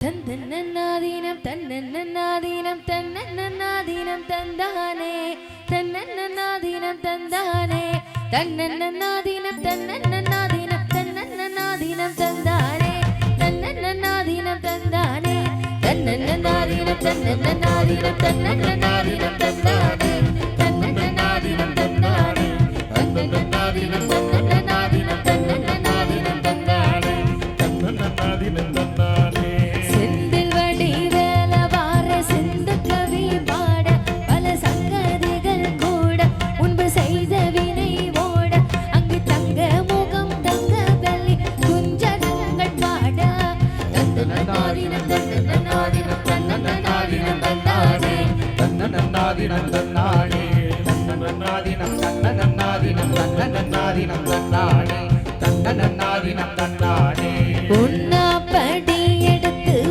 தன்னன்னாதீனம் தன்னன்னாதீனம் தன்னன்னாதீனம் தந்தானே தன்னன்னாதீனம் தந்தானே தன்னன்னாதீனம் தன்னன்னாதீனம் தன்னன்னாதீனம் தந்தானே தன்னன்னாதீனம் தந்தானே தன்னன்னாதீனம் தன்னன்னாதீனம் தன்னன்னாதீனம் தந்தானே தன்னன்னாதீனம் தந்தானே தன்னன்னாதீனம் தன்னன்னாதீனம் தன்னன்னாதீனம் தந்தானே தன்னன்னாதீனம் தந்தானே செந்தில் வடிவேல வார சிந்து கவி பாட பல சங்கதிகள் கூட முன்பு செய்த வினை ஓட அங்கு தங்க முகம் தங்க வெள்ளி குஞ்சனங்கள் பாட தன்னன்னாதீனம் தன்னன்னாதீனம் தன்னன்னாதீனம் தந்தானே தன்னன்னாதீனம்